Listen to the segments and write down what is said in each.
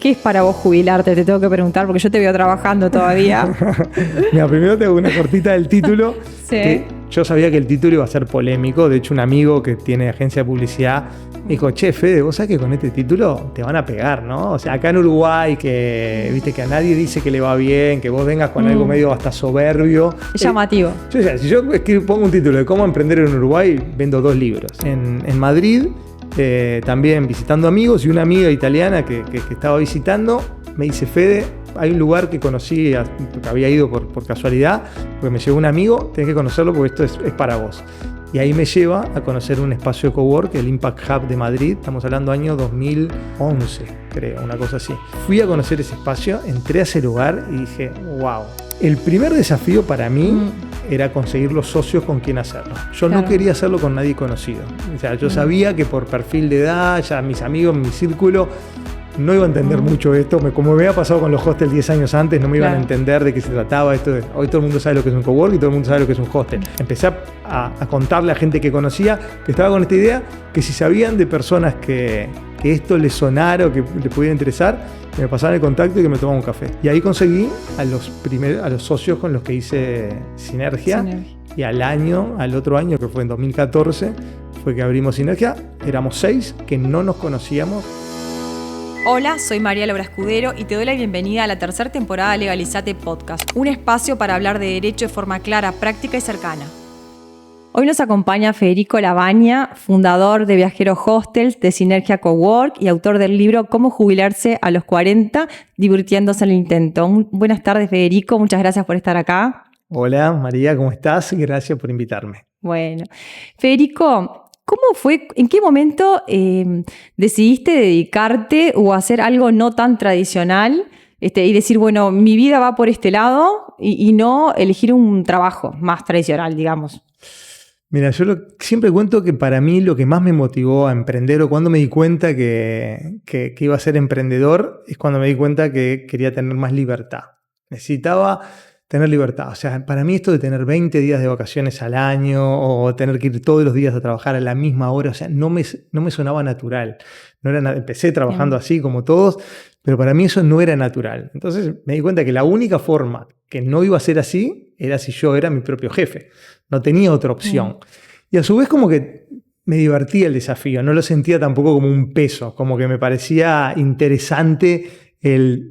¿Qué es para vos jubilarte? Te tengo que preguntar porque yo te veo trabajando todavía. Mira, primero te hago una cortita del título. Sí. Que yo sabía que el título iba a ser polémico. De hecho, un amigo que tiene agencia de publicidad me dijo, che, Fede, vos sabés que con este título te van a pegar, ¿no? O sea, acá en Uruguay, que viste que a nadie dice que le va bien, que vos vengas con algo medio hasta soberbio. Es llamativo. Yo, o sea, si yo pongo un título de cómo emprender en Uruguay, vendo 2 libros. En Madrid, también visitando amigos, y una amiga italiana que estaba visitando me dice, Fede, hay un lugar que conocí, que había ido por casualidad, porque me llevó un amigo, tenés que conocerlo porque esto es para vos. Y ahí me lleva a conocer un espacio de cowork, el Impact Hub de Madrid, estamos hablando año 2011, creo, una cosa así. Fui a conocer ese espacio, entré a ese lugar y dije, wow. El primer desafío para mí era conseguir los socios con quien hacerlo. Yo no quería hacerlo con nadie conocido. O sea, yo sabía que por perfil de edad, ya mis amigos, mi círculo, no iba a entender mucho esto. Como me había pasado con los hostels 10 años antes, no me iban a entender de qué se trataba esto. Hoy todo el mundo sabe lo que es un cowork y todo el mundo sabe lo que es un hostel. Empecé a contarle a gente que conocía, que estaba con esta idea, que si sabían de personas que esto les sonara o que les pudiera interesar, que me pasaran el contacto y que me tomaran un café. Y ahí conseguí a los socios con los que hice Sinergia. Y al otro año, que fue en 2014, fue que abrimos Sinergia. Éramos 6 que no nos conocíamos. Hola, soy María Laura Escudero y te doy la bienvenida a la tercera temporada de Legalizate Podcast, un espacio para hablar de derecho de forma clara, práctica y cercana. Hoy nos acompaña Federico Labaña, fundador de Viajero Hostels, de Sinergia Cowork y autor del libro Cómo jubilarse a los 40, divirtiéndose en el intento. Buenas tardes, Federico, muchas gracias por estar acá. Hola, María, ¿cómo estás? Gracias por invitarme. Bueno, Federico, ¿cómo fue, en qué momento decidiste dedicarte o hacer algo no tan tradicional y decir, bueno, mi vida va por este lado y no elegir un trabajo más tradicional, digamos? Mira, yo siempre cuento que para mí lo que más me motivó a emprender, o cuando me di cuenta que iba a ser emprendedor, es cuando me di cuenta que quería tener más libertad. Necesitaba tener libertad. O sea, para mí esto de tener 20 días de vacaciones al año o tener que ir todos los días a trabajar a la misma hora, o sea, no me sonaba natural. No era empecé trabajando así como todos, pero para mí eso no era natural. Entonces me di cuenta que la única forma que no iba a ser así era si yo era mi propio jefe. No tenía otra opción. Y a su vez como que me divertía el desafío. No lo sentía tampoco como un peso, como que me parecía interesante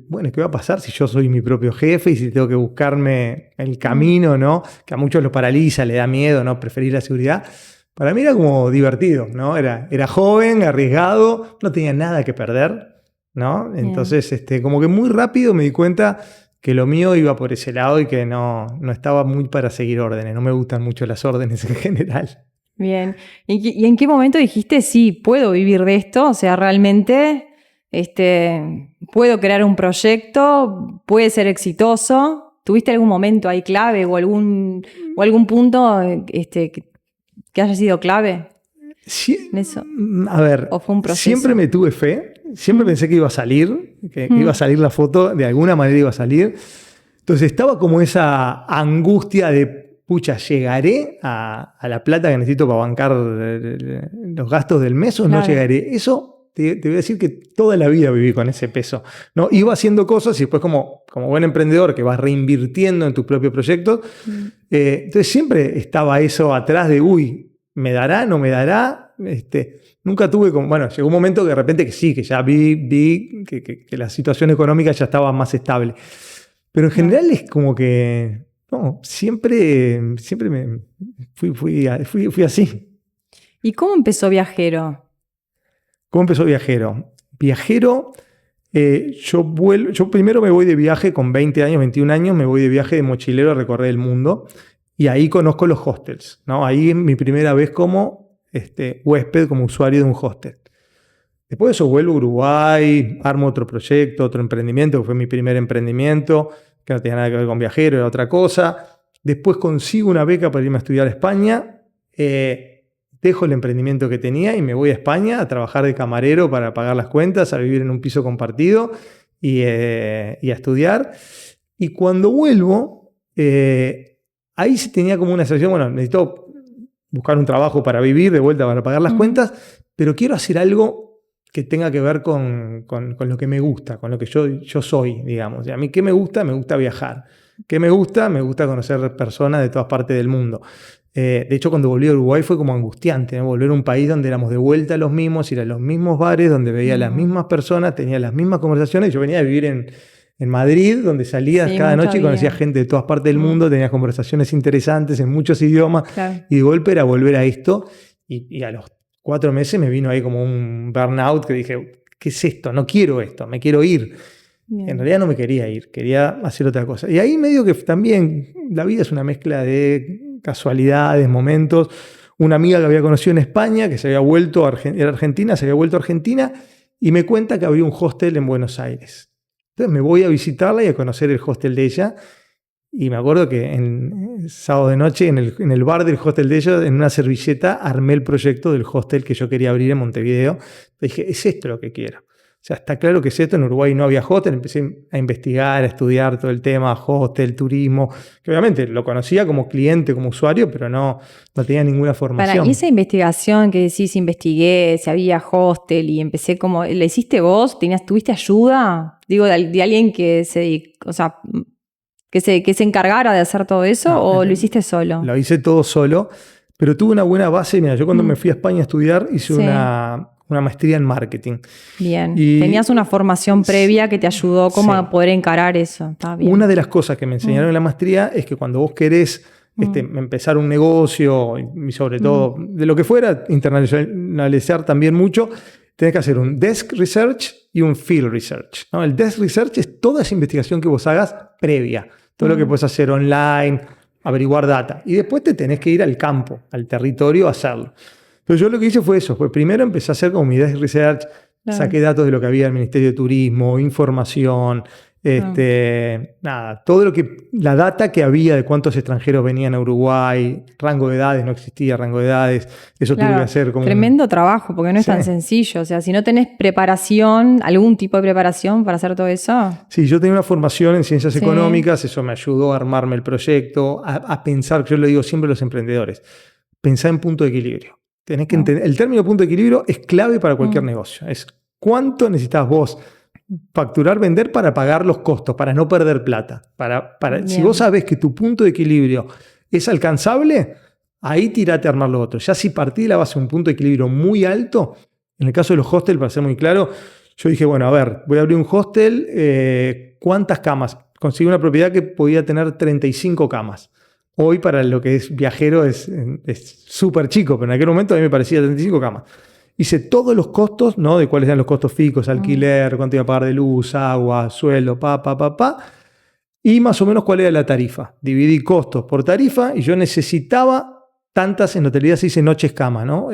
bueno, ¿qué va a pasar si yo soy mi propio jefe y si tengo que buscarme el camino, ¿no? Que a muchos los paraliza, le da miedo, ¿no? Preferir la seguridad. Para mí era como divertido, ¿no? Era joven, arriesgado, no tenía nada que perder, ¿no? Entonces, como que muy rápido me di cuenta que lo mío iba por ese lado y que no estaba muy para seguir órdenes. No me gustan mucho las órdenes en general. Bien. ¿Y en qué momento dijiste, sí, puedo vivir de esto? O sea, realmente puedo crear un proyecto, puede ser exitoso. ¿Tuviste algún momento ahí clave o algún punto que haya sido clave? Sí, en eso? A ver, ¿O fue un proceso? Siempre me tuve fe, siempre pensé que iba a salir, que iba a salir la foto, de alguna manera iba a salir. Entonces estaba como esa angustia de, pucha, ¿llegaré a la plata que necesito para bancar los gastos del mes o no llegaré? Eso te voy a decir que toda la vida viví con ese peso, ¿no? Iba haciendo cosas y después como buen emprendedor que vas reinvirtiendo en tus propios proyectos, entonces siempre estaba eso atrás de, uy, ¿me dará? ¿No me dará? Nunca tuve como, bueno, llegó un momento que de repente que sí, que ya vi que la situación económica ya estaba más estable. Pero en general es como que, no, siempre me fui así. ¿Y cómo empezó Viajero? ¿Cómo empezó Viajero? Viajero, yo primero me voy de viaje con 20 años, 21 años, me voy de viaje de mochilero a recorrer el mundo. Y ahí conozco los hostels, ¿no? Ahí es mi primera vez como huésped, como usuario de un hostel. Después de eso vuelvo a Uruguay, armo otro proyecto, otro emprendimiento, que fue mi primer emprendimiento, que no tenía nada que ver con Viajero, era otra cosa. Después consigo una beca para irme a estudiar a España. Dejo el emprendimiento que tenía y me voy a España a trabajar de camarero para pagar las cuentas, a vivir en un piso compartido y a estudiar. Y cuando vuelvo, ahí sí tenía como una sensación, bueno, necesito buscar un trabajo para vivir, de vuelta para pagar las cuentas, pero quiero hacer algo que tenga que ver con lo que me gusta, con lo que yo soy, digamos. Y a mí, ¿qué me gusta? Me gusta viajar. ¿Qué me gusta? Me gusta conocer personas de todas partes del mundo. De hecho, cuando volví a Uruguay fue como angustiante, ¿no? Volver a un país donde éramos de vuelta los mismos, ir a los mismos bares, donde veía las mismas personas, tenía las mismas conversaciones. Yo venía a vivir en Madrid, donde salías cada noche y conocías gente de todas partes del mundo, tenías conversaciones interesantes en muchos idiomas, y de golpe era volver a esto. Y a los 4 meses me vino ahí como un burnout que dije, ¿qué es esto? No quiero esto, me quiero ir. Bien. En realidad no me quería ir, quería hacer otra cosa. Y ahí medio que también la vida es una mezcla de casualidades, momentos. Una amiga que había conocido en España, que se había vuelto a Argentina, se había vuelto a Argentina y me cuenta que había un hostel en Buenos Aires. Entonces me voy a visitarla y a conocer el hostel de ella. Y me acuerdo que en sábado de noche, en el bar del hostel de ella, en una servilleta, armé el proyecto del hostel que yo quería abrir en Montevideo. Dije, es esto lo que quiero. O sea, está claro que es esto. En Uruguay no había hostel. Empecé a investigar, a estudiar todo el tema, hostel, turismo, que obviamente lo conocía como cliente, como usuario, pero no tenía ninguna formación. Para esa investigación que decís, investigué, si había hostel y empecé como, ¿la hiciste vos? ¿Tuviste ayuda? Digo, de alguien que se, o sea, que se encargara de hacer todo eso, no, ¿o lo hiciste solo? Lo hice todo solo, pero tuve una buena base. Mira, yo cuando me fui a España a estudiar hice una maestría en marketing. Bien. Tenías una formación previa que te ayudó como a poder encarar eso. Está bien. Una de las cosas que me enseñaron en la maestría es que cuando vos querés empezar un negocio, y sobre todo de lo que fuera, internacionalizar también mucho, tenés que hacer un desk research y un field research, ¿no? El desk research es toda esa investigación que vos hagas previa, todo lo que puedes hacer online, averiguar data. Y después te tenés que ir al campo, al territorio a hacerlo. Pero yo lo que hice fue eso. Primero empecé a hacer como mi desk research, saqué datos de lo que había en el Ministerio de Turismo, información, todo la data que había de cuántos extranjeros venían a Uruguay, rango de edades, no existía rango de edades, eso tuve que hacer como tremendo trabajo, porque no es tan sencillo. O sea, si no tenés preparación, algún tipo de preparación para hacer todo eso. Sí, yo tenía una formación en ciencias económicas, eso me ayudó a armarme el proyecto, a pensar, yo le digo siempre a los emprendedores, pensá en punto de equilibrio. Tenés que entender, el término punto de equilibrio es clave para cualquier negocio. Es cuánto necesitas vos facturar, vender para pagar los costos, para no perder plata. Si vos sabés que tu punto de equilibrio es alcanzable, ahí tirate a armar lo otro. Ya si partís de la base de un punto de equilibrio muy alto, en el caso de los hostels, para ser muy claro, yo dije, bueno, a ver, voy a abrir un hostel, ¿cuántas camas? Conseguí una propiedad que podía tener 35 camas. Hoy para lo que es viajero es súper chico, pero en aquel momento a mí me parecía 35 camas. Hice todos los costos, ¿no? De cuáles eran los costos fijos, alquiler, cuánto iba a pagar de luz, agua, sueldo, y más o menos cuál era la tarifa. Dividí costos por tarifa y yo necesitaba tantas, en hotelera se dice noches cama, ¿no?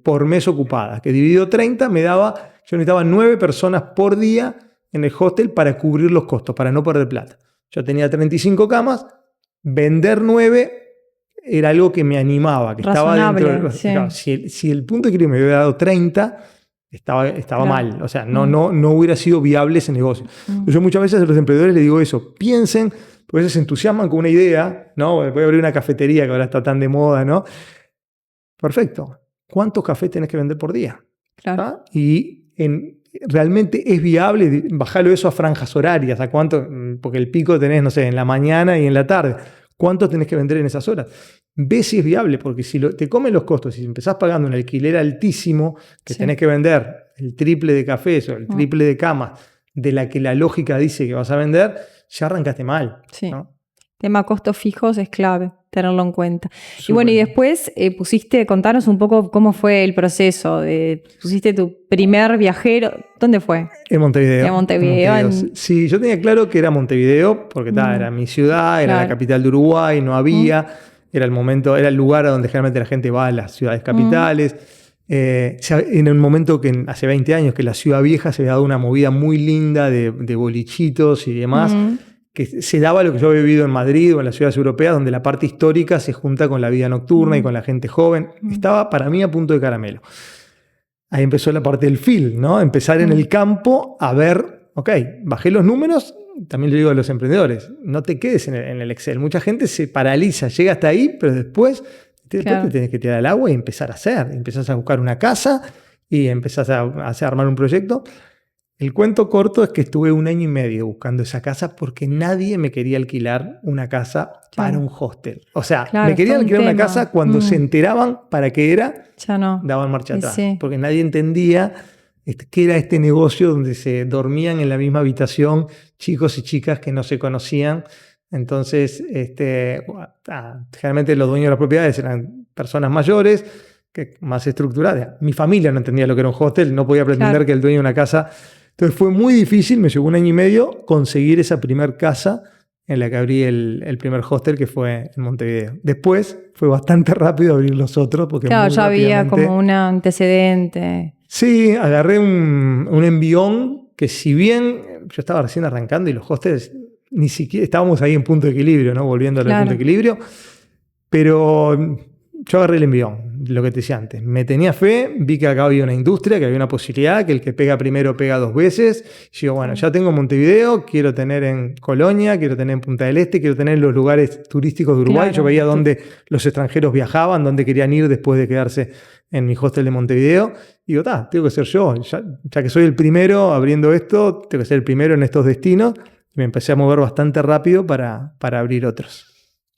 Por mes ocupadas, que dividido 30 yo necesitaba 9 personas por día en el hostel para cubrir los costos, para no perder plata. Yo tenía 35 camas, vender 9 era algo que me animaba, que razonable, estaba dentro. Claro, si el punto de equilibrio me hubiera dado 30, estaba mal. O sea, no hubiera sido viable ese negocio. Yo muchas veces a los emprendedores les digo eso. Piensen, porque a veces se entusiasman con una idea, ¿no? Voy a abrir una cafetería que ahora está tan de moda, ¿no? Perfecto. ¿Cuántos cafés tenés que vender por día? Claro. ¿Ah? Y realmente es viable bajarlo eso a franjas horarias. ¿A cuánto? Porque el pico tenés, no sé, en la mañana y en la tarde. ¿Cuánto tenés que vender en esas horas? Ve si es viable, porque si te comen los costos, si empezás pagando un alquiler altísimo, que tenés que vender el triple de cafés o el triple de camas de la que la lógica dice que vas a vender, ya arrancaste mal. Sí. ¿No? Tema costos fijos es clave tenerlo en cuenta. Súper. Y bueno, y después contanos un poco cómo fue el proceso. Pusiste tu primer viajero. ¿Dónde fue? En Montevideo. En Montevideo. Sí, yo tenía claro que era Montevideo, porque era mi ciudad, era la capital de Uruguay, no había, era el lugar a donde generalmente la gente va a las ciudades capitales. En un momento que hace 20 años que la ciudad vieja se había dado una movida muy linda de bolichitos y demás, que se daba lo que yo había vivido en Madrid o en las ciudades europeas, donde la parte histórica se junta con la vida nocturna y con la gente joven. Estaba para mí a punto de caramelo. Ahí empezó la parte del field, ¿no? Empezar en el campo a ver, bajé los números. También le digo a los emprendedores, no te quedes en el Excel. Mucha gente se paraliza, llega hasta ahí, pero después te tenés que tirar al agua y empezar a hacer. Empezás a buscar una casa y empezás a armar un proyecto. El cuento corto es que estuve 1 año y medio buscando esa casa porque nadie me quería alquilar una casa para un hostel. O sea, me querían alquilar una casa cuando se enteraban para qué era, ya no. daban marcha atrás. Porque nadie entendía qué era este negocio donde se dormían en la misma habitación chicos y chicas que no se conocían. Entonces, generalmente los dueños de las propiedades eran personas mayores, más estructuradas. Mi familia no entendía lo que era un hostel, no podía pretender que el dueño de una casa... Entonces fue muy difícil, me llevó 1 año y medio conseguir esa primer casa en la que abrí el primer hostel, que fue en Montevideo. Después fue bastante rápido abrir los otros. Porque claro, ya había como un antecedente. Sí, agarré un envión que si bien yo estaba recién arrancando y los hostels ni siquiera estábamos ahí en punto de equilibrio, ¿no? Volviendo al punto de equilibrio, pero... Yo agarré el envión, lo que te decía antes. Me tenía fe, vi que acá había una industria, que había una posibilidad, que el que pega primero pega 2 veces. Y digo, bueno, ya tengo Montevideo, quiero tener en Colonia, quiero tener en Punta del Este, quiero tener en los lugares turísticos de Uruguay. Yo veía dónde los extranjeros viajaban, dónde querían ir después de quedarse en mi hostel de Montevideo. Y digo, tengo que ser yo. Ya que soy el primero abriendo esto, tengo que ser el primero en estos destinos. Y me empecé a mover bastante rápido para abrir otros.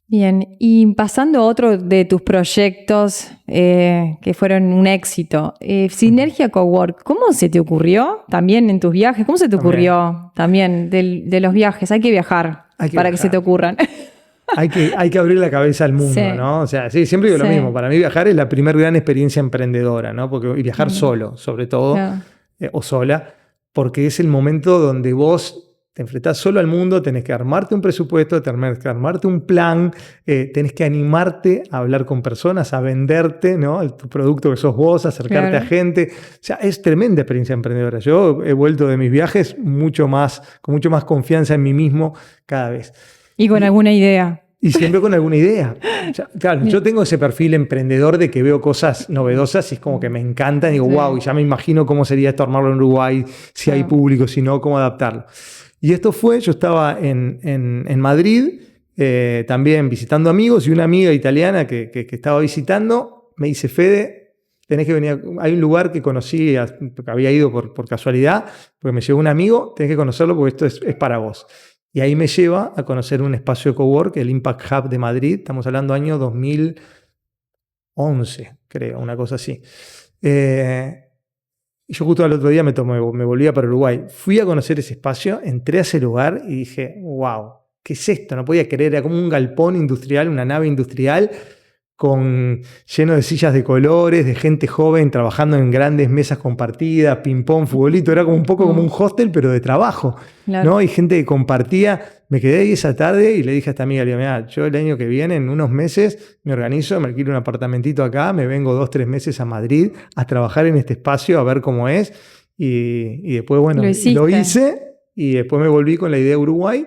Bien, y pasando a otro de tus proyectos que fueron un éxito, Sinergia Cowork, ¿cómo se te ocurrió también en tus viajes? ¿Cómo se te ocurrió también de los viajes? Hay que viajar para que se te ocurran. Hay que abrir la cabeza al mundo, ¿no? O sea, sí, siempre digo lo mismo. Para mí viajar es la primera gran experiencia emprendedora, ¿no? Y viajar solo, sobre todo, o sola, porque es el momento donde vos te enfrentás solo al mundo, tenés que armarte un presupuesto, tenés que armarte un plan, tenés que animarte a hablar con personas, a venderte, ¿no? Tu producto que sos vos, acercarte a gente. O sea, es tremenda experiencia emprendedora. Yo he vuelto de mis viajes con mucho más confianza en mí mismo cada vez. Y con alguna idea. Y siempre con alguna idea. O sea, claro, yo tengo ese perfil emprendedor de que veo cosas novedosas y es como que me encantan. Y digo, wow, y ya me imagino cómo sería esto armarlo en Uruguay, si hay público, si no, cómo adaptarlo. Y esto fue, yo estaba en Madrid, también visitando amigos, y una amiga italiana que estaba visitando me dice, Fede, tenés que venir, hay un lugar que conocí, que había ido por casualidad, porque me llevó un amigo, tenés que conocerlo porque esto es para vos. Y ahí me lleva a conocer un espacio de cowork, el Impact Hub de Madrid, estamos hablando año 2011, creo, una cosa así. Y yo justo al otro día me volvía para Uruguay. Fui a conocer ese espacio, entré a ese lugar y dije, wow, ¿qué es esto? No podía creer, era como un galpón industrial, una nave industrial lleno de sillas de colores, de gente joven trabajando en grandes mesas compartidas, ping-pong, futbolito. Era como un poco como un hostel, pero de trabajo, ¿no? Y gente que compartía. Me quedé ahí esa tarde y le dije a esta amiga, le digo, mira, yo el año que viene, en unos meses, me organizo, me alquilo un apartamentito acá, me vengo 2-3 meses a Madrid a trabajar en este espacio, a ver cómo es. Y después, bueno, lo hice y después me volví con la idea de Uruguay.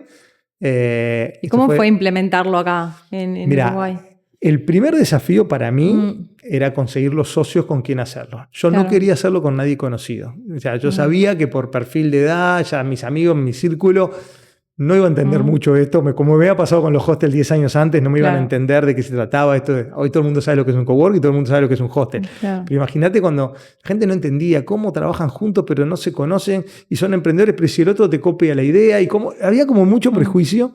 ¿Y cómo fue implementarlo acá en Uruguay? El primer desafío para mí era conseguir los socios con quien hacerlo. Yo no quería hacerlo con nadie conocido. O sea, yo sabía que por perfil de edad, ya mis amigos, mi círculo, no iba a entender mucho esto. Como me había pasado con los hostels 10 años antes, no me iban a entender de qué se trataba. Hoy todo el mundo sabe lo que es un cowork y todo el mundo sabe lo que es un hostel. Pero imagínate cuando la gente no entendía cómo trabajan juntos pero no se conocen y son emprendedores, pero si el otro te copia la idea y había como mucho prejuicio.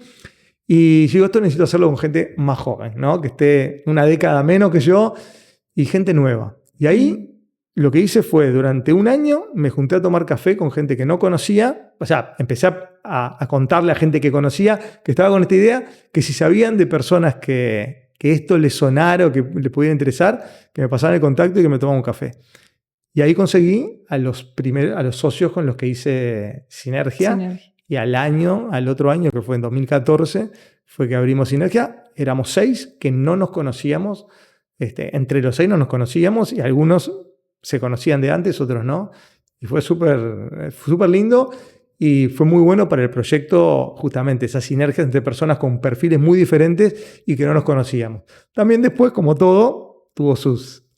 Y yo digo, esto necesito hacerlo con gente más joven, ¿no? Que esté una década menos que yo y gente nueva. Y ahí lo que hice fue, durante 1 año, me junté a tomar café con gente que no conocía. O sea, empecé a contarle a gente que conocía, que estaba con esta idea, que si sabían de personas que esto les sonara o que les pudiera interesar, que me pasaran el contacto y que me tomaran un café. Y ahí conseguí a los socios con los que hice Sinergia. Y al otro año, que fue en 2014, fue que abrimos Sinergia. Éramos 6 que no nos conocíamos. Entre los 6 no nos conocíamos y algunos se conocían de antes, otros no. Y fue súper lindo y fue muy bueno para el proyecto, justamente esa sinergia entre personas con perfiles muy diferentes y que no nos conocíamos. También después, como todo, tuvo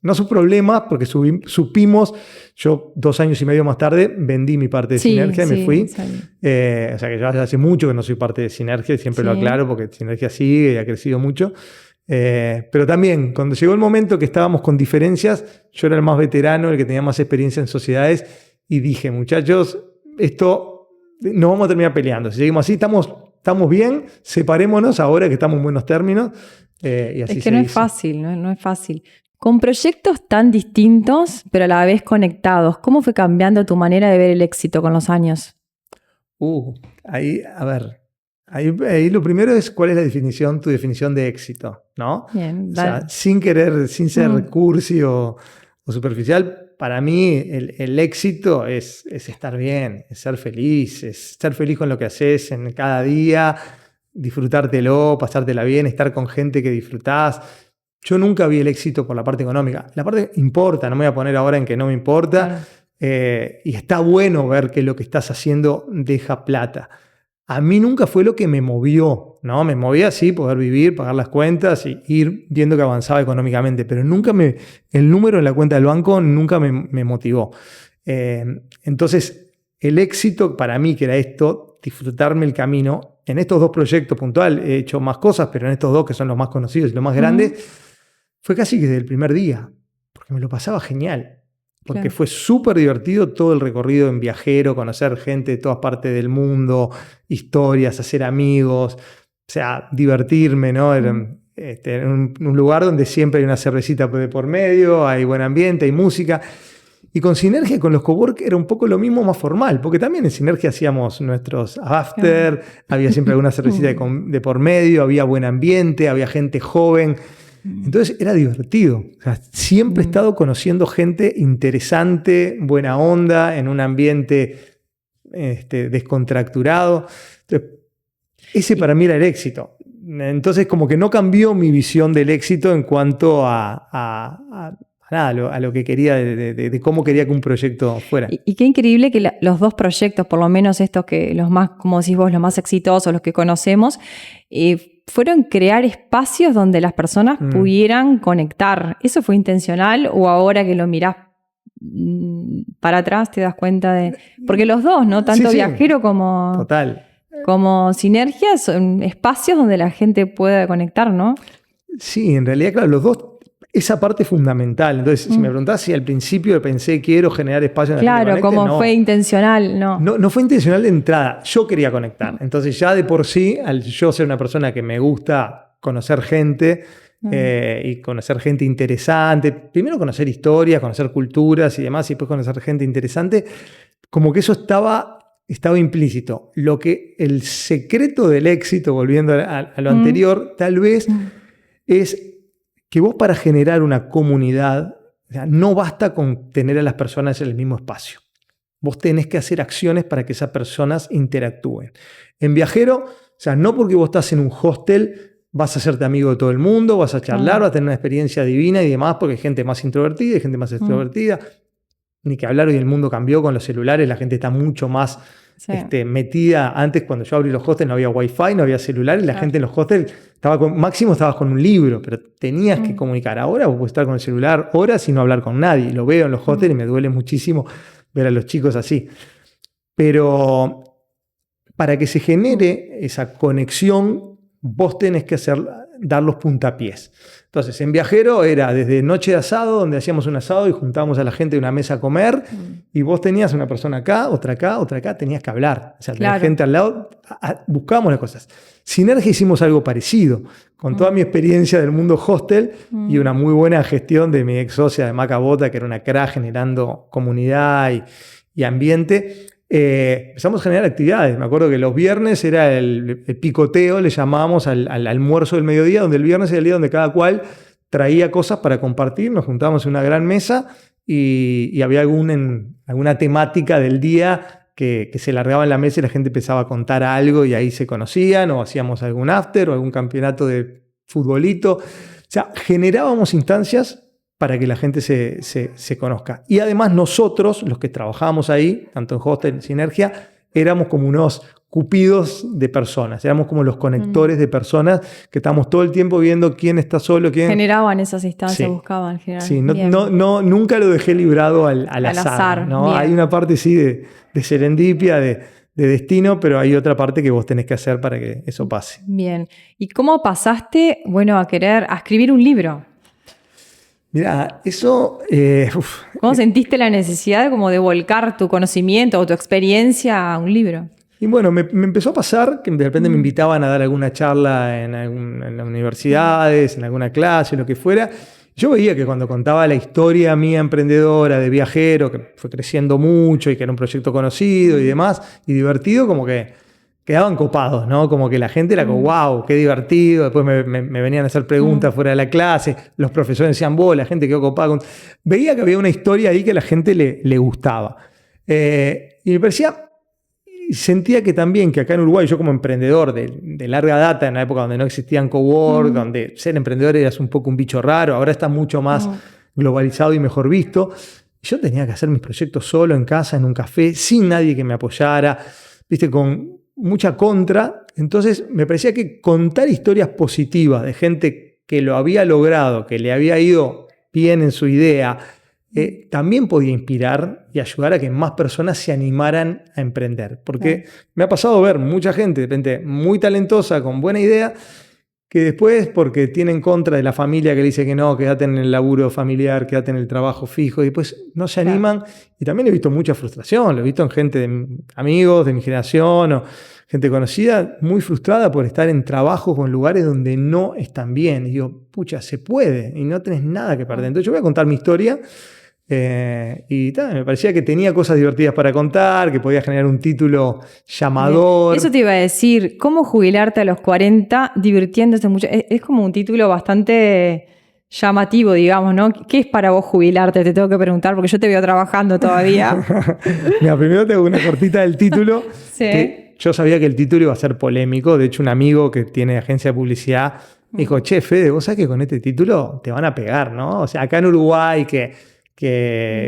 no sus problemas, porque supimos, yo 2 años y medio más tarde vendí mi parte de Sinergia y me fui. O sea que yo hace mucho que no soy parte de Sinergia y siempre lo aclaro porque Sinergia sigue y ha crecido mucho. Pero también, cuando llegó el momento que estábamos con diferencias, yo era el más veterano, el que tenía más experiencia en sociedades, y dije, muchachos, esto nos vamos a terminar peleando. Si seguimos así, estamos bien, separémonos ahora que estamos en buenos términos. Y así es que no es fácil, no es fácil. Con proyectos tan distintos, pero a la vez conectados, ¿cómo fue cambiando tu manera de ver el éxito con los años? Ahí, a ver, ahí lo primero es cuál es tu definición de éxito, ¿no? Bien, o sea, sin ser cursi o superficial, para mí el éxito es estar bien, es ser feliz con lo que haces en cada día, disfrutártelo, pasártela bien, estar con gente que disfrutás. Yo nunca vi el éxito por la parte económica. La parte importa, no me voy a poner ahora en que no me importa. Claro. Y está bueno ver que lo que estás haciendo deja plata. A mí nunca fue lo que me movió, ¿no? Me movía, sí, poder vivir, pagar las cuentas y ir viendo que avanzaba económicamente, pero nunca el número en la cuenta del banco nunca me motivó. Entonces, el éxito para mí, que era esto, disfrutarme el camino, en estos dos proyectos puntuales, he hecho más cosas, pero en estos dos que son los más conocidos y los más grandes, fue casi que desde el primer día, porque me lo pasaba genial. Porque fue súper divertido todo el recorrido en viajero, conocer gente de todas partes del mundo, historias, hacer amigos, o sea, divertirme, ¿no? En un lugar donde siempre hay una cervecita de por medio, hay buen ambiente, hay música. Y con Sinergia y con los cowork era un poco lo mismo, más formal, porque también en Sinergia hacíamos nuestros after, había siempre alguna cervecita de por medio, había buen ambiente, había gente joven. Entonces era divertido. O sea, siempre he estado conociendo gente interesante, buena onda, en un ambiente descontracturado. Entonces, ese para mí era el éxito. Entonces como que no cambió mi visión del éxito en cuanto a lo que quería, de cómo quería que un proyecto fuera. Y qué increíble que los dos proyectos, por lo menos estos que los más, como decís vos, los más exitosos, los que conocemos, fueron crear espacios donde las personas pudieran conectar. ¿Eso fue intencional o ahora que lo mirás para atrás te das cuenta de...? Porque los dos, ¿no? Tanto sí, Viajero como... Total. Como Sinergia son espacios donde la gente pueda conectar, ¿no? Sí, en realidad, claro, los dos, esa parte es fundamental. Entonces, si me preguntás si al principio pensé quiero generar espacio en la gente que conecte, como no. fue intencional, no. No fue intencional de entrada, yo quería conectar. Entonces ya de por sí, al yo ser una persona que me gusta conocer gente y conocer gente interesante, primero conocer historias, conocer culturas y demás, y después conocer gente interesante, como que eso estaba implícito. El secreto del éxito, volviendo a lo anterior, tal vez es que vos para generar una comunidad, o sea, no basta con tener a las personas en el mismo espacio. Vos tenés que hacer acciones para que esas personas interactúen. En Viajero, o sea, no porque vos estás en un hostel vas a hacerte amigo de todo el mundo, vas a charlar, vas a tener una experiencia divina y demás, porque hay gente más introvertida y gente más extrovertida. Ni que hablar, hoy el mundo cambió con los celulares, la gente está mucho más metida. Antes, cuando yo abrí los hostels, no había wifi, no había celular, y la gente en los hostels máximo estabas con un libro, pero tenías que comunicar. Ahora vos podés estar con el celular horas y no hablar con nadie. Lo veo en los hostels y me duele muchísimo ver a los chicos así. Pero para que se genere esa conexión, vos tenés que dar los puntapiés. Entonces, en Viajero era desde noche de asado, donde hacíamos un asado y juntábamos a la gente de una mesa a comer, y vos tenías una persona acá, otra acá, tenías que hablar. O sea, tenías gente al lado, buscábamos las cosas. Sinergia hicimos algo parecido, con toda mi experiencia del mundo hostel y una muy buena gestión de mi ex socia de Maca Bota, que era una crack generando comunidad y ambiente. Empezamos a generar actividades. Me acuerdo que los viernes era el picoteo, le llamábamos al almuerzo del mediodía, donde el viernes era el día donde cada cual traía cosas para compartir. Nos juntábamos en una gran mesa y había alguna temática del día que se largaba en la mesa y la gente empezaba a contar algo y ahí se conocían, o hacíamos algún after o algún campeonato de futbolito. O sea, generábamos instancias para que la gente se conozca. Y además nosotros, los que trabajábamos ahí, tanto en Hostel, Sinergia, éramos como unos cupidos de personas, éramos como los conectores de personas que estábamos todo el tiempo viendo quién está solo, quién... Generaban esas instancias, buscaban generar. Sí, nunca lo dejé librado al azar, ¿no? Hay una parte sí de serendipia, de de destino, pero hay otra parte que vos tenés que hacer para que eso pase. Bien. ¿Y cómo pasaste, a escribir un libro? Mirá, eso... ¿Cómo sentiste la necesidad como de volcar tu conocimiento o tu experiencia a un libro? Y bueno, me empezó a pasar que de repente me invitaban a dar alguna charla en las universidades, en alguna clase, lo que fuera. Yo veía que cuando contaba la historia mía emprendedora de viajero, que fue creciendo mucho y que era un proyecto conocido y demás, y divertido, como que quedaban copados, ¿no? Como que la gente era como, wow, qué divertido. Después me venían a hacer preguntas fuera de la clase, los profesores decían, la gente quedó copada. Veía que había una historia ahí que a la gente le gustaba. Y me parecía... Sentía que también que acá en Uruguay, yo como emprendedor de larga data, en la época donde no existían cowork, donde ser emprendedor era un poco un bicho raro, ahora está mucho más globalizado y mejor visto. Yo tenía que hacer mis proyectos solo en casa, en un café, sin nadie que me apoyara, ¿viste? Con mucha contra. Entonces me parecía que contar historias positivas de gente que lo había logrado, que le había ido bien en su idea, también podía inspirar y ayudar a que más personas se animaran a emprender. Porque me ha pasado ver mucha gente, de repente, muy talentosa, con buena idea, que después, porque tiene en contra de la familia que le dice que no, quédate en el laburo familiar, quédate en el trabajo fijo, y después no se animan. Y también he visto mucha frustración, lo he visto en gente, amigos de mi generación o gente conocida, muy frustrada por estar en trabajos o en lugares donde no están bien. Y digo, pucha, se puede y no tenés nada que perder. Entonces yo voy a contar mi historia. Me parecía que tenía cosas divertidas para contar, que podía generar un título llamador. Eso te iba a decir, ¿cómo jubilarte a los 40 divirtiéndose mucho? Es como un título bastante llamativo, digamos, ¿no? ¿Qué es para vos jubilarte? Te tengo que preguntar porque yo te veo trabajando todavía. Mira, primero te hago una cortita del título. Sí. Que yo sabía que el título iba a ser polémico. De hecho, un amigo que tiene agencia de publicidad me dijo, che, Fede, vos sabés que con este título te van a pegar, ¿no? O sea, acá en Uruguay que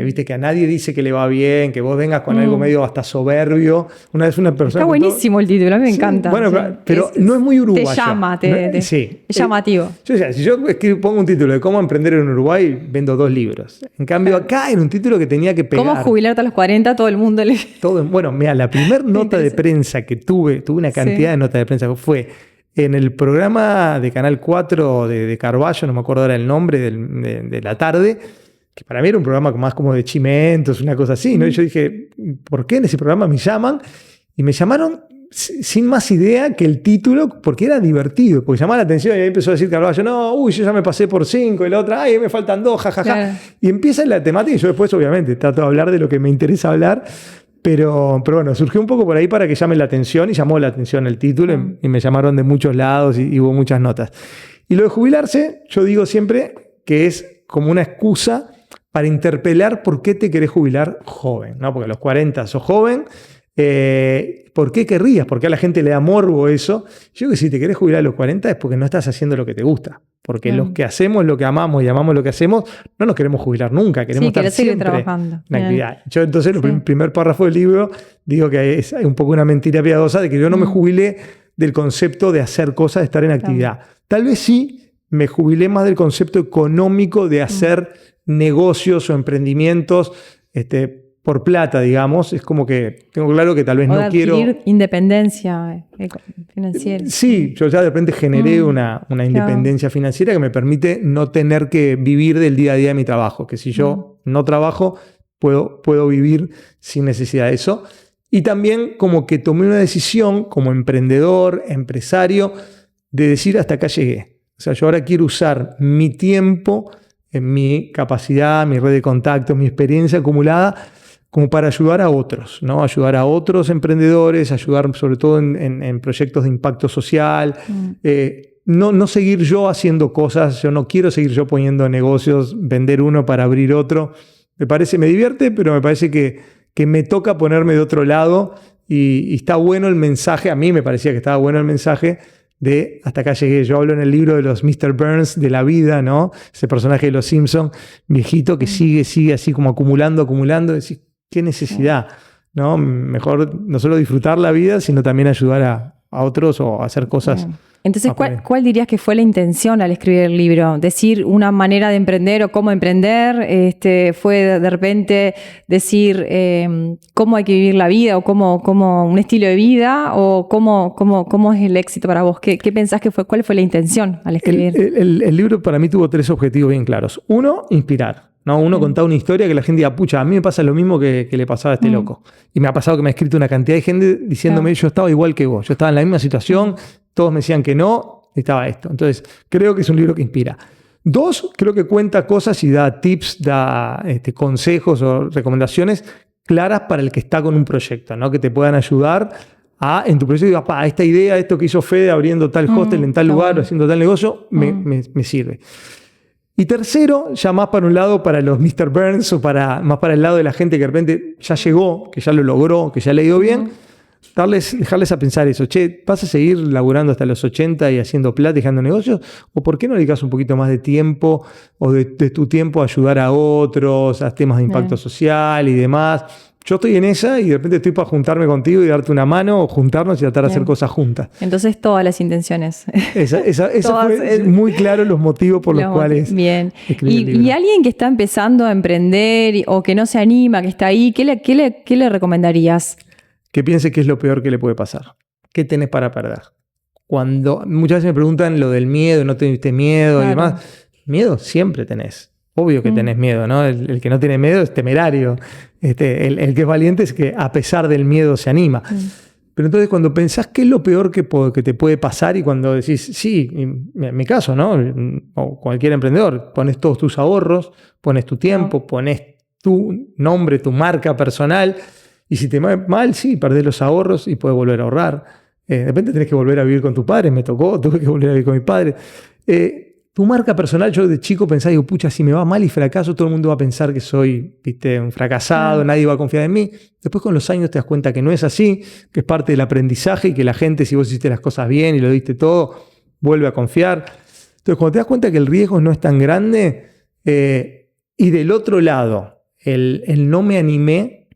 viste que a nadie dice que le va bien, que vos vengas con algo medio hasta soberbio. Una vez una persona... Está buenísimo el título, a mí me encanta. Bueno, sí. Pero no es muy uruguayo. Te llama, sí. Es llamativo. Si yo pongo un título de cómo emprender en Uruguay, vendo 2 libros. En cambio, acá era un título que tenía que pegar. ¿Cómo jubilarte a los 40? Todo el mundo le... Bueno, mira, la primera nota de prensa que tuve una cantidad de notas de prensa, fue en el programa de Canal 4 de Carballo, no me acuerdo ahora el nombre, de la tarde, que para mí era un programa más como de chimentos, una cosa así, ¿no? Y yo dije, ¿por qué en ese programa me llaman? Y me llamaron sin más idea que el título, porque era divertido, porque llamaba la atención y ahí empezó a decir Carballo, no, yo ya me pasé por 5, y la otra, me faltan 2, jajaja. Claro. Y empieza la temática y yo después, obviamente, trato de hablar de lo que me interesa hablar, pero bueno, surgió un poco por ahí para que llame la atención y llamó la atención el título y me llamaron de muchos lados y hubo muchas notas. Y lo de jubilarse, yo digo siempre que es como una excusa para interpelar por qué te querés jubilar joven, ¿no? Porque a los 40 sos joven, ¿por qué querrías? ¿Por qué a la gente le da morbo eso? Yo creo que si te querés jubilar a los 40 es porque no estás haciendo lo que te gusta. Porque los que hacemos lo que amamos y amamos lo que hacemos, no nos queremos jubilar nunca, queremos estar siempre trabajando en actividad. Yo entonces, el primer párrafo del libro, digo que hay un poco una mentira piadosa de que yo no me jubilé del concepto de hacer cosas, de estar en actividad. Tal vez sí me jubilé más del concepto económico de hacer negocios o emprendimientos por plata, digamos. Es como que tengo claro que tal vez no quiero... independencia financiera. Sí, yo ya de repente generé una independencia financiera que me permite no tener que vivir del día a día de mi trabajo. Que si yo no trabajo, puedo vivir sin necesidad de eso. Y también como que tomé una decisión como emprendedor, empresario, de decir hasta acá llegué. O sea, yo ahora quiero usar mi tiempo, en mi capacidad, mi red de contactos, mi experiencia acumulada, como para ayudar a otros, ¿no? Ayudar a otros emprendedores, ayudar sobre todo en proyectos de impacto social. No seguir yo haciendo cosas, yo no quiero seguir yo poniendo negocios, vender uno para abrir otro. Me divierte, pero me parece que me toca ponerme de otro lado y está bueno el mensaje, a mí me parecía que estaba bueno el mensaje de hasta acá llegué. Yo hablo en el libro de los Mr. Burns de la vida, ¿no? Ese personaje de los Simpsons, viejito, que sigue así como acumulando. Decís, qué necesidad, ¿no? Mejor no solo disfrutar la vida, sino también ayudar a otros o hacer cosas Entonces, ¿cuál dirías que fue la intención al escribir el libro? ¿Decir una manera de emprender o cómo emprender? ¿Fue de repente decir cómo hay que vivir la vida o cómo un estilo de vida? ¿O cómo es el éxito para vos? ¿Qué pensás que fue? ¿Cuál fue la intención al escribir? El libro para mí tuvo 3 objetivos bien claros. Uno, inspirar. ¿No? Uno contaba una historia que la gente diga, pucha, a mí me pasa lo mismo que le pasaba a este loco. Y me ha pasado que me ha escrito una cantidad de gente diciéndome, yo estaba igual que vos, yo estaba en la misma situación, todos me decían que no, estaba esto. Entonces, creo que es un libro que inspira. 2, creo que cuenta cosas y da tips, da consejos o recomendaciones claras para el que está con un proyecto, ¿no? Que te puedan ayudar en tu proyecto, esta idea, esto que hizo Fede abriendo tal hostel en tal lugar o haciendo tal negocio, me sirve. Y tercero, ya más para un lado, para los Mr. Burns o más para el lado de la gente que de repente ya llegó, que ya lo logró, que ya le ha ido bien, dejarles a pensar eso. Che, ¿vas a seguir laburando hasta los 80 y haciendo plata, dejando negocios? ¿O por qué no dedicas un poquito más de tiempo o de tu tiempo a ayudar a otros, a temas de impacto social y demás? Yo estoy en esa y de repente estoy para juntarme contigo y darte una mano o juntarnos y tratar de hacer cosas juntas. Entonces todas las intenciones. Esa fue muy claro los motivos por los cuales escribí el libro. Y alguien que está empezando a emprender o que no se anima, que está ahí, ¿qué le recomendarías? Que piense qué es lo peor que le puede pasar. ¿Qué tenés para perder? Cuando muchas veces me preguntan lo del miedo, ¿no tuviste miedo? Claro. Y demás. Miedo siempre tenés. Obvio que tenés miedo, ¿no? El que no tiene miedo es temerario. El que es valiente es que a pesar del miedo se anima. Pero entonces cuando pensás qué es lo peor que te puede pasar y cuando decís, sí, en mi caso, ¿no? O cualquier emprendedor, pones todos tus ahorros, pones tu tiempo, pones tu nombre, tu marca personal y si te va mal, sí, perdés los ahorros y puedes volver a ahorrar. De repente tenés que volver a vivir con tu padre, tuve que volver a vivir con mi padre. Tu marca personal, yo de chico pensaba, digo, pucha, si me va mal y fracaso, todo el mundo va a pensar que soy, un fracasado, nadie va a confiar en mí. Después con los años te das cuenta que no es así, que es parte del aprendizaje y que la gente, si vos hiciste las cosas bien y lo diste todo, vuelve a confiar. Entonces, cuando te das cuenta que el riesgo no es tan grande, y del otro lado, el no me animé,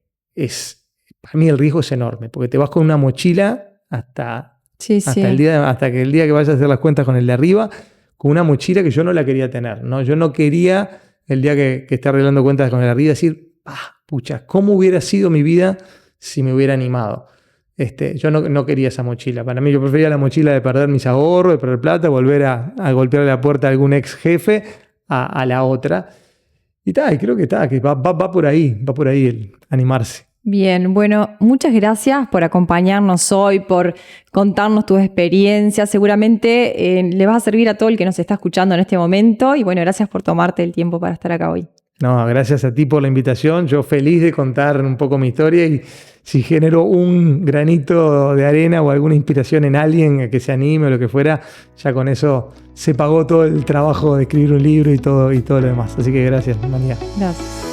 para mí el riesgo es enorme, porque te vas con una mochila hasta el día que vayas a hacer las cuentas con el de arriba, con una mochila que yo no la quería tener, ¿no? Yo no quería el día que esté arreglando cuentas con el arriba decir, pucha, ¿cómo hubiera sido mi vida si me hubiera animado? Yo no quería esa mochila. Para mí yo prefería la mochila de perder mis ahorros, de perder plata, volver a golpear la puerta de algún ex jefe a la otra. Y creo que va por ahí el animarse. Bien, bueno, muchas gracias por acompañarnos hoy, por contarnos tus experiencias. Seguramente le vas a servir a todo el que nos está escuchando en este momento. Y bueno, gracias por tomarte el tiempo para estar acá hoy. No, gracias a ti por la invitación. Yo feliz de contar un poco mi historia y si genero un granito de arena o alguna inspiración en alguien que se anime o lo que fuera, ya con eso se pagó todo el trabajo de escribir un libro y todo lo demás. Así que gracias, María. Gracias.